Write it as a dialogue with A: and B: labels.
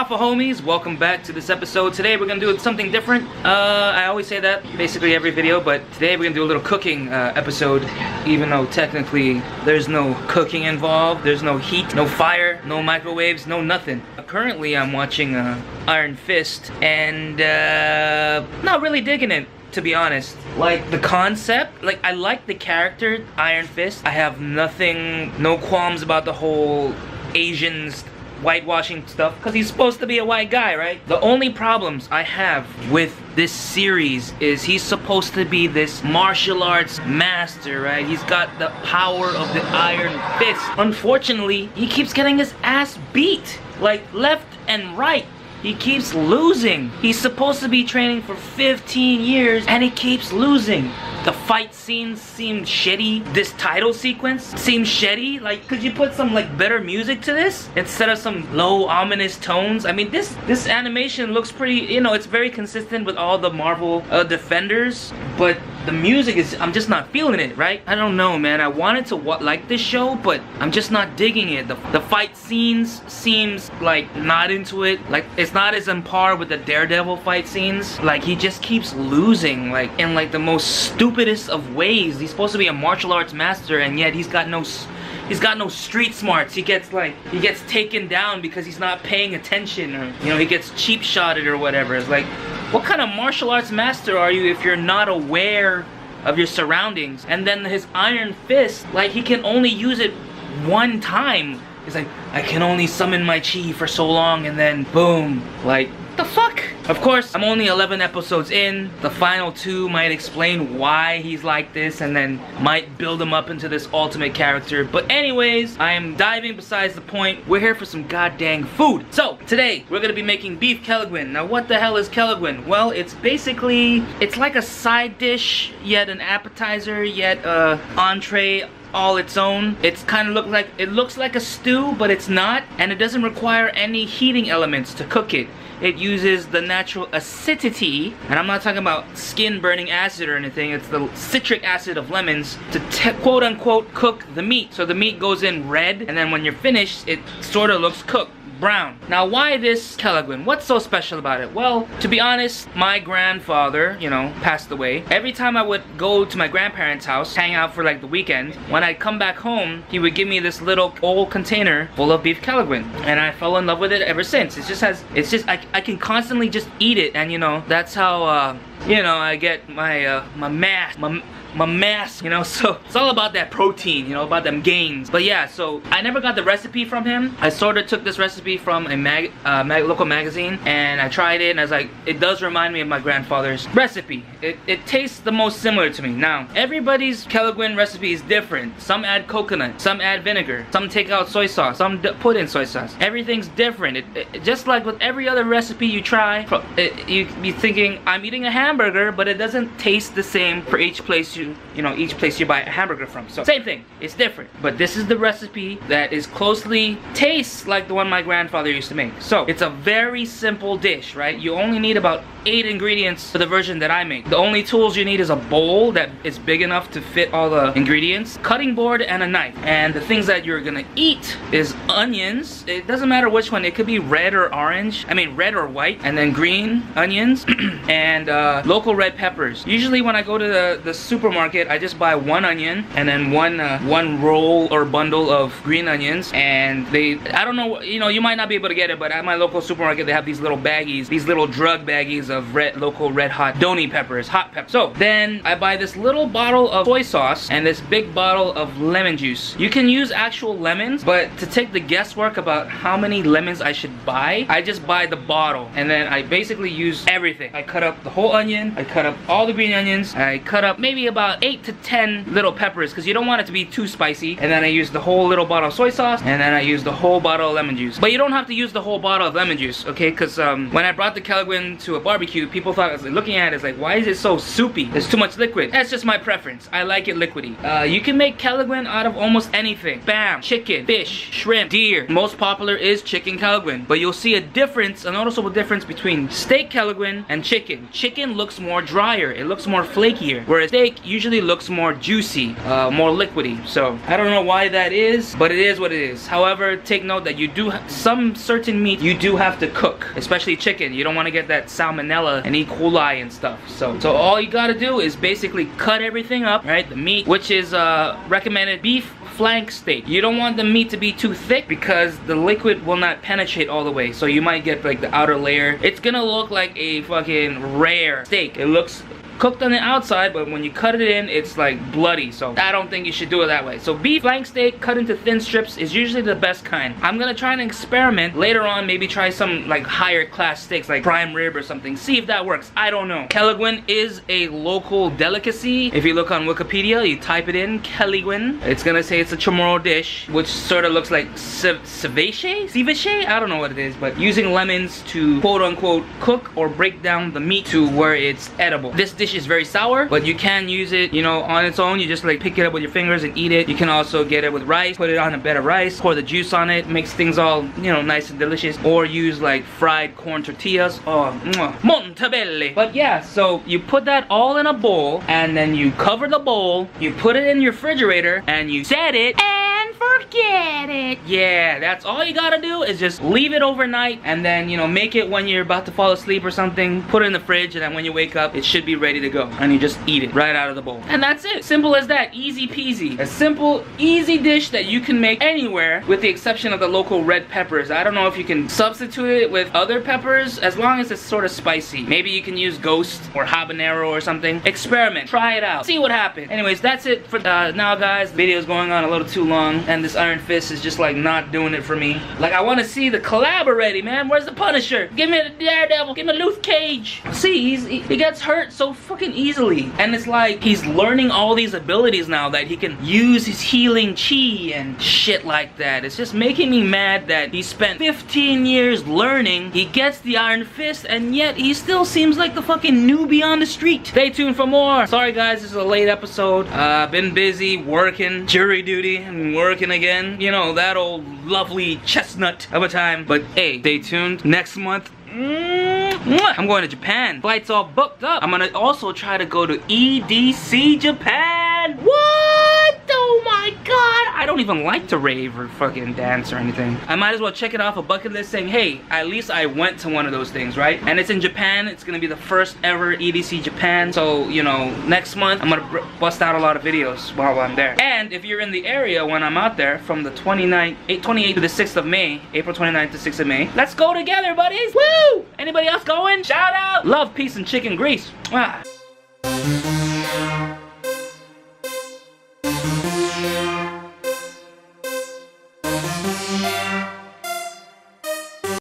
A: Alpha homies, welcome back to this episode. Today we're gonna do something different. I always say that basically every video, but today we're gonna do a little cooking episode, even though technically there's no cooking involved. There's no heat, no fire, no microwaves, no nothing. Currently I'm watching Iron Fist and not really digging it, to be honest. Like the concept, like I like the character Iron Fist. I have no qualms about the whole Asians whitewashing stuff, because he's supposed to be a white guy, right? The only problems I have with this series is he's supposed to be this martial arts master, right? He's got the power of the Iron Fist. Unfortunately, he keeps getting his ass beat, like left and right. He keeps losing. He's supposed to be training for 15 years and he keeps losing. The fight scenes seem shitty. This title sequence seems shitty. Like, could you put some like better music to this instead of some low ominous tones? I mean, this animation looks pretty, you know, it's very consistent with all the Marvel Defenders, but the music is, I'm just not feeling it, right? I don't know, man. I wanted to like this show, but I'm just not digging it. The fight scenes seems like not into it. Like, it's not as on par with the Daredevil fight scenes. Like, he just keeps losing, like, in like the most stupidest of ways. He's supposed to be a martial arts master, and yet he's got no street smarts. He gets taken down because he's not paying attention, or, you know, he gets cheap shotted or whatever. It's like, what kind of martial arts master are you if you're not aware of your surroundings? And then his Iron Fist, like, he can only use it one time. It's like, I can only summon my chi for so long, and then boom. Like, the fuck? Of course, I'm only 11 episodes in. The final 2 might explain why he's like this, and then might build him up into this ultimate character. But anyways, I am diving besides the point. We're here for some goddamn food. So, today, we're gonna be making beef Kelaguen. Now, what the hell is Kelaguen? Well, it's basically, it's like a side dish, yet an appetizer, yet a entree all its own. It's kind of looks like a stew, but it's not, and it doesn't require any heating elements to cook it. It uses the natural acidity, and I'm not talking about skin burning acid or anything. It's the citric acid of lemons to quote unquote cook the meat. So the meat goes in red, and then when you're finished, it sort of looks cooked brown. Now, why this Kelaguen? What's so special about it? Well, to be honest, my grandfather, you know, passed away. Every time I would go to my grandparents' house, hang out for like the weekend, when I'd come back home, he would give me this little old container full of beef Kelaguen, and I fell in love with it ever since. I can constantly just eat it, and you know, that's how you know, I get my my mass, you know. So it's all about that protein, you know, about them gains. But yeah, so I never got the recipe from him. I sort of took this recipe from a local magazine, and I tried it, and I was like, it does remind me of my grandfather's recipe. It tastes the most similar to me. Now, everybody's Kelaguen recipe is different. Some add coconut, some add vinegar, some take out soy sauce, some put in soy sauce. Everything's different. Just like with every other recipe you try, you'd be thinking, I'm eating a hamburger, but it doesn't taste the same for each place you buy a hamburger from. So same thing, it's different, but this is the recipe that is closely tastes like the one my grandfather used to make. So it's a very simple dish, right? You only need about 8 ingredients for the version that I make. The only tools you need is a bowl that is big enough to fit all the ingredients, cutting board, and a knife. And the things that you're gonna eat is onions. It doesn't matter which one. It could be red or orange. I mean red or white. And then green onions and local red peppers. Usually when I go to the supermarket, I just buy 1 onion and then one roll or bundle of green onions. And I don't know, you know, you might not be able to get it, but at my local supermarket they have these little baggies, these little drug baggies of local red hot Doni peppers, hot peppers. So then I buy this little bottle of soy sauce and this big bottle of lemon juice. You can use actual lemons, but to take the guesswork about how many lemons I should buy, I just buy the bottle, and then I basically use everything. I cut up the whole onion, I cut up all the green onions, I cut up maybe about 8 to 10 little peppers, because you don't want it to be too spicy, and then I use the whole little bottle of soy sauce, and then I use the whole bottle of lemon juice. But you don't have to use the whole bottle of lemon juice, okay? Because when I brought the Kelaguen to a barbecue, barbecue, people thought, I was looking at it, it's like, why is it so soupy? There's too much liquid. That's just my preference. I like it liquidy. You can make Kelaguen out of almost anything. Bam, chicken, fish, shrimp, deer. Most popular is chicken Kelaguen, but you'll see a difference, a noticeable difference between steak Kelaguen and chicken. Chicken looks more drier, it looks more flakier, whereas steak usually looks more juicy, more liquidy. So I don't know why that is, but it is what it is. However, take note that you do some certain meat you do have to cook, especially chicken. You don't want to get that salmonella and E. coli and stuff. So all you gotta do is basically cut everything up, right? The meat, which is recommended beef flank steak. You don't want the meat to be too thick because the liquid will not penetrate all the way. So you might get like the outer layer. It's gonna look like a fucking rare steak. It looks cooked on the outside, but when you cut it in, it's like bloody. So I don't think you should do it that way. So beef flank steak cut into thin strips is usually the best kind. I'm gonna try and experiment later on, maybe try some like higher class steaks like prime rib or something, see if that works. I don't know. Kelaguen is a local delicacy. If you look on Wikipedia, you type it in, Kelaguen, it's gonna say it's a Chamorro dish, which sort of looks like ceviche? I don't know what it is, but using lemons to quote unquote cook or break down the meat to where it's edible. This dish is very sour, but you can use it, you know, on its own. You just like pick it up with your fingers and eat it. You can also get it with rice, put it on a bed of rice, pour the juice on it, makes things all, you know, nice and delicious. Or use like fried corn tortillas. Oh, Montebello. But yeah, so you put that all in a bowl, and then you cover the bowl, you put it in your refrigerator, and you set it and forget it. Yeah, that's all you gotta do is just leave it overnight, and then, you know, make it when you're about to fall asleep or something, put it in the fridge, and then when you wake up, it should be ready to go, and you just eat it right out of the bowl. And that's it. Simple as that. Easy peasy. A simple, easy dish that you can make anywhere with the exception of the local red peppers. I don't know if you can substitute it with other peppers as long as it's sort of spicy. Maybe you can use ghost or habanero or something. Experiment. Try it out. See what happens. Anyways, that's it for now, guys. The video's going on a little too long, and this Iron Fist is just like not doing it for me. Like, I want to see the collab already, man. Where's the Punisher? Give me the Daredevil. Give me Luke Cage. See, he gets hurt so fucking easily, and it's like he's learning all these abilities now that he can use his healing chi and shit like that. It's just making me mad that he spent 15 years learning, he gets the Iron Fist, and yet he still seems like the fucking newbie on the street. Stay tuned for more. Sorry guys, this is a late episode. Been busy working, jury duty, and working again. You know, that old lovely chestnut of a time. But hey, stay tuned. Next month, I'm going to Japan. Flight's all booked up. I'm gonna also try to go to EDC Japan. What? Oh my god. I don't even like to rave or fucking dance or anything. I might as well check it off a bucket list saying, hey, at least I went to one of those things, right? And it's in Japan. It's gonna be the first ever EDC Japan. So, you know, next month I'm gonna bust out a lot of videos while I'm there. And if you're in the area when I'm out there from the 28th to the 6th of May, April 29th to 6th of May, let's go together, buddies. Woo! Anybody else going? Shout out! Love, peace, and chicken grease. Mwah.